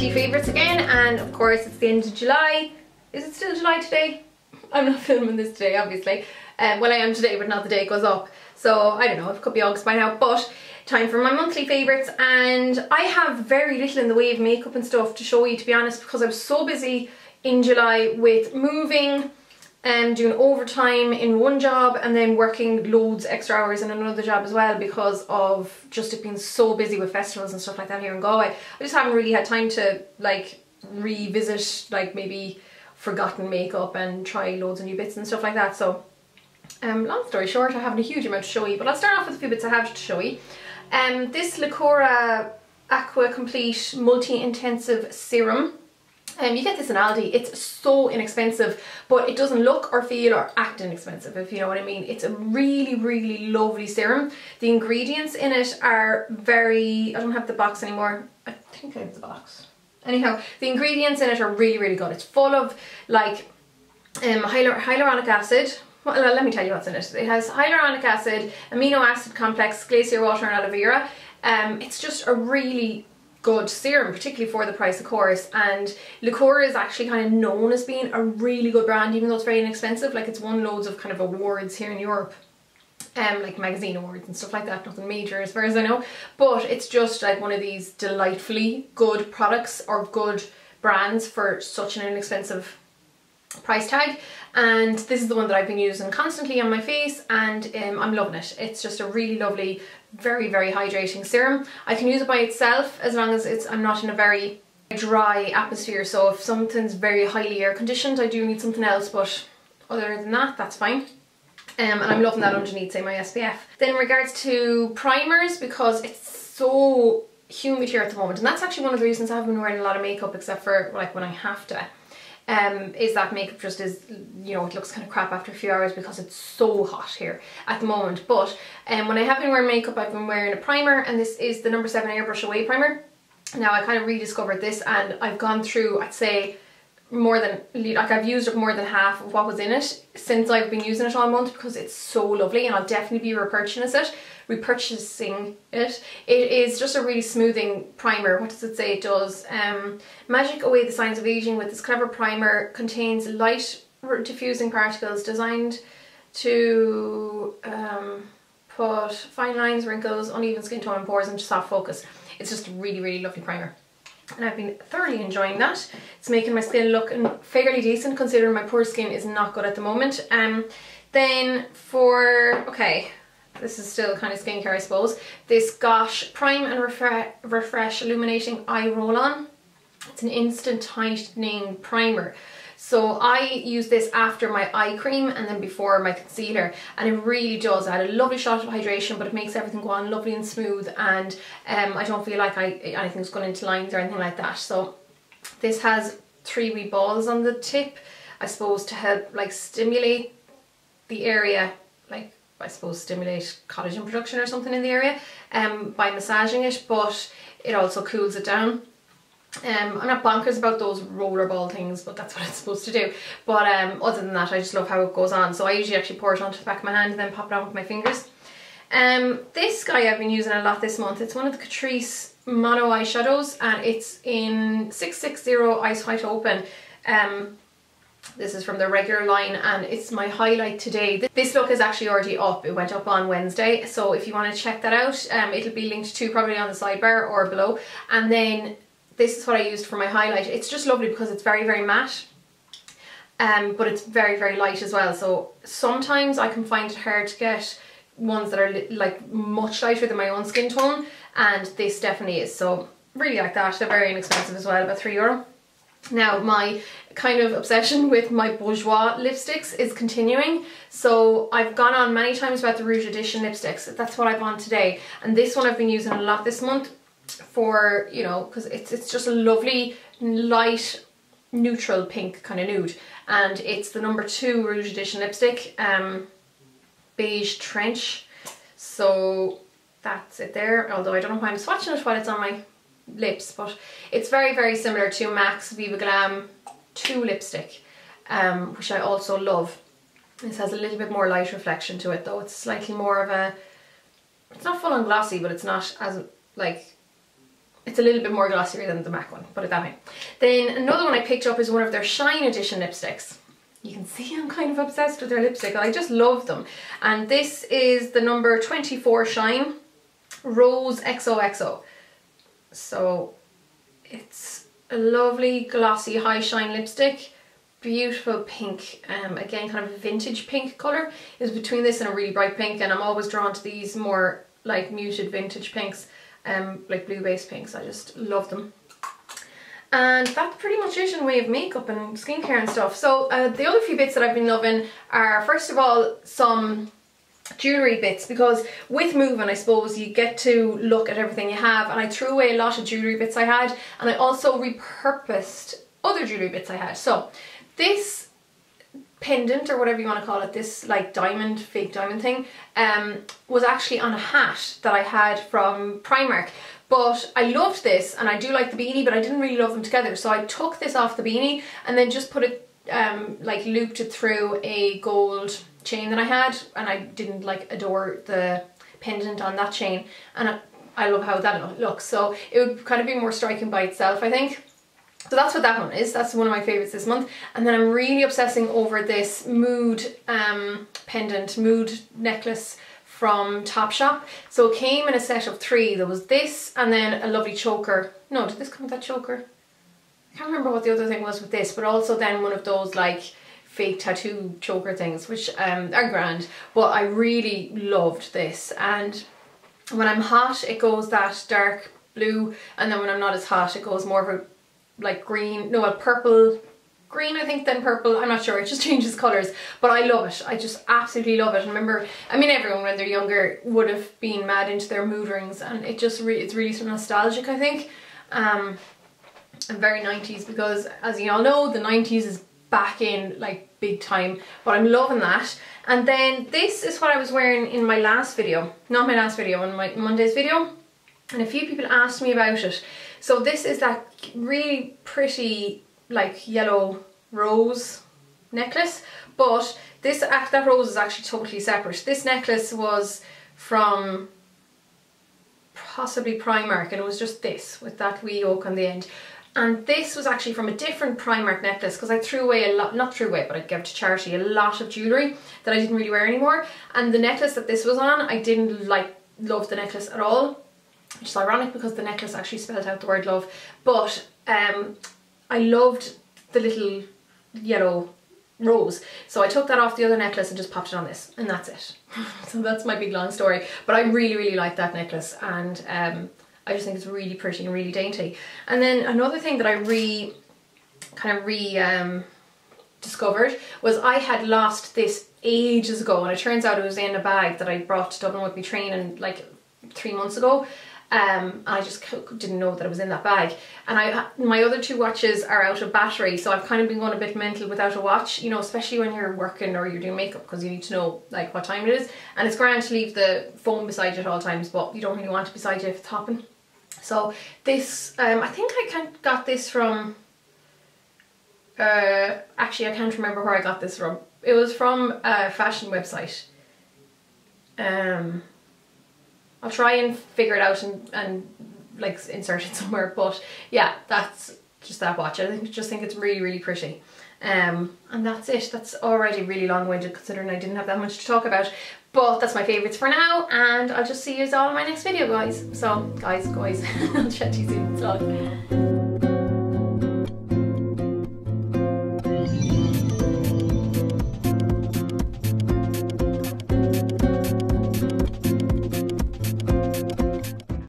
monthly favourites again, and of course it's the end of July. Is it still July today? I'm not filming this today, obviously. Well, I am today, but not the day it goes up. So I don't know, it could be August by now, but time for my monthly favourites. And I have very little in the way of makeup and stuff to show you, to be honest, because I was so busy in July with moving and doing overtime in one job and then working loads extra hours in another job as well, because of just it being so busy with festivals and stuff like that here in Galway. I just haven't really had time to like revisit like maybe forgotten makeup and try loads of new bits and stuff like that. So long story short, I haven't a huge amount to show you, but I'll start off with a few bits I have to show you. This Lacura Aqua Complete Multi-Intensive Serum. You get this in Aldi. It's so inexpensive, but it doesn't look or feel or act inexpensive, if you know what I mean. It's a really, really lovely serum. The ingredients in it are very... I don't have the box anymore. I think I have the box. Anyhow, the ingredients in it are really, really good. It's full of like hyaluronic acid. Well, let me tell you what's in it. It has hyaluronic acid, amino acid complex, glacier water and aloe vera. It's just a really good serum, particularly for the price, of course. And Lacura is actually kind of known as being a really good brand, even though it's very inexpensive. Like, it's won loads of kind of awards here in Europe, like magazine awards and stuff like that. Nothing major as far as I know, but it's just like one of these delightfully good products or good brands for such an inexpensive price tag. And this is the one that I've been using constantly on my face, and I'm loving it. It's just a really lovely, very, very hydrating serum. I can use it by itself as long as I'm not in a very dry atmosphere. So if something's very highly air conditioned, I do need something else, but other than that, that's fine. And I'm loving that underneath, say, my SPF. Then in regards to primers, because it's so humid here at the moment, and that's actually one of the reasons I haven't been wearing a lot of makeup, except for like when I have to. Is that makeup just is, you know, it looks kind of crap after a few hours because it's so hot here at the moment. But when I have been wearing makeup, I've been wearing a primer, and this is the No. 7 Airbrush Away Primer. Now, I kind of rediscovered this, and I've gone through, I'd say, more than, like, I've used up more than half of what was in it since I've been using it all month, because it's so lovely, and I'll definitely be repurchasing it. It is just a really smoothing primer. What does it say it does? Magic away the signs of aging with this clever primer. Contains light diffusing particles designed to put fine lines, wrinkles, uneven skin tone and pores into soft focus. It's just a really, really lovely primer, and I've been thoroughly enjoying that. It's making my skin look fairly decent, considering my poor skin is not good at the moment. Then for, okay, this is still kind of skincare, I suppose. This Gosh Prime and Refresh Illuminating Eye Roll-On. It's an instant tightening primer. So I use this after my eye cream and then before my concealer, and it really does add a lovely shot of hydration, but it makes everything go on lovely and smooth, and I don't feel like anything's going into lines or anything like that. So this has 3 wee balls on the tip, I suppose, to help like stimulate the area, like I suppose stimulate collagen production or something in the area by massaging it, but it also cools it down. I'm not bonkers about those rollerball things, but that's what it's supposed to do. But other than that, I just love how it goes on. So I usually actually pour it onto the back of my hand and then pop it on with my fingers. This guy I've been using a lot this month. It's one of the Catrice Mono Eyeshadows, and it's in 660 Ice White Open. This is from the regular line, and it's my highlight today. This look is actually already up. It went up on Wednesday, so if you want to check that out, it'll be linked to probably on the sidebar or below. And then this is what I used for my highlight. It's just lovely because it's very, very matte, but it's very, very light as well. So sometimes I can find it hard to get ones that are like much lighter than my own skin tone, and this definitely is. So really like that. They're very inexpensive as well, about €3. Now, my kind of obsession with my Bourjois lipsticks is continuing. So I've gone on many times about the Rouge Edition lipsticks. That's what I've on today. And this one I've been using a lot this month for, you know, because it's just a lovely, light, neutral pink kind of nude. And it's the No. 2 Rouge Edition lipstick, Beige Trench. So that's it there. Although I don't know why I'm swatching it while it's on my lips, but it's very, very similar to MAC's Viva Glam 2 lipstick, which I also love. This has a little bit more light reflection to it though. It's slightly more of a, it's not full on glossy, but it's not as like it's a little bit more glossier than the MAC one, put it that way. Then another one I picked up is one of their Shine Edition lipsticks. You can see I'm kind of obsessed with their lipstick. I just love them. And this is the number 24 Shine Rose XOXO. So it's a lovely glossy high shine lipstick. Beautiful pink, again kind of a vintage pink colour. It's between this and a really bright pink, and I'm always drawn to these more like muted vintage pinks, like blue based pinks. I just love them. And that's pretty much it in way of makeup and skincare and stuff. So the other few bits that I've been loving are, first of all, some jewellery bits, because with moving, I suppose, you get to look at everything you have, and I threw away a lot of jewellery bits I had, and I also repurposed other jewellery bits I had. So this pendant, or whatever you want to call it, this like diamond, fake diamond thing, was actually on a hat that I had from Primark. But I loved this, and I do like the beanie, but I didn't really love them together. So I took this off the beanie and then just put it, like looped it through a gold chain that I had, and I didn't like adore the pendant on that chain, and I love how that looks. So it would kind of be more striking by itself, I think. So that's what that one is. That's one of my favourites this month. And then I'm really obsessing over this mood pendant, mood necklace from TopShop. So it came in a set of 3. There was this, and then a lovely choker. No, did this come with that choker? I can't remember what the other thing was with this, but also then one of those like fake tattoo choker things, which are grand. But I really loved this, and when I'm hot it goes that dark blue, and then when I'm not as hot it goes more of a like green, no, a purple green, I think, then purple. I'm not sure, it just changes colours, but I love it. I just absolutely love it. And remember, I mean, everyone when they're younger would have been mad into their mood rings, and it just it's really sort of nostalgic, I think, and very 90s, because as you all know, the 90s is back in like big time. But I'm loving that. And then this is what I was wearing in my last video, not my last video, in my Monday's video, and a few people asked me about it. So this is that really pretty like yellow rose necklace, but this that rose is actually totally separate. This necklace was from possibly Primark, and it was just this with that wee yoke on the end. And this was actually from a different Primark necklace, because I threw away a lot, not threw away, but I gave to charity a lot of jewellery that I didn't really wear anymore. And the necklace that this was on, I didn't like love the necklace at all, which is ironic because the necklace actually spelled out the word love. But I loved the little yellow rose, so I took that off the other necklace and just popped it on this, and that's it. So that's my big long story, but I really like that necklace, and I just think it's really pretty and really dainty. And then another thing that I discovered was I had lost this ages ago, and it turns out it was in a bag that I brought to Dublin with me training like 3 months ago. I just didn't know that it was in that bag. And my other 2 watches are out of battery, so I've kind of been going a bit mental without a watch, you know, especially when you're working or you're doing makeup, because you need to know like what time it is. And it's grand to leave the phone beside you at all times, but you don't really want it beside you if it's hopping. So this, I think I got this from, actually I can't remember where I got this from. It was from a fashion website. I'll try and figure it out and like insert it somewhere, but yeah, that's just that watch. I just think it's really pretty. And that's it. That's already really long-winded considering I didn't have that much to talk about, but that's my favourites for now, and I'll just see you all in my next video, guys. So guys, I'll chat to you soon. So.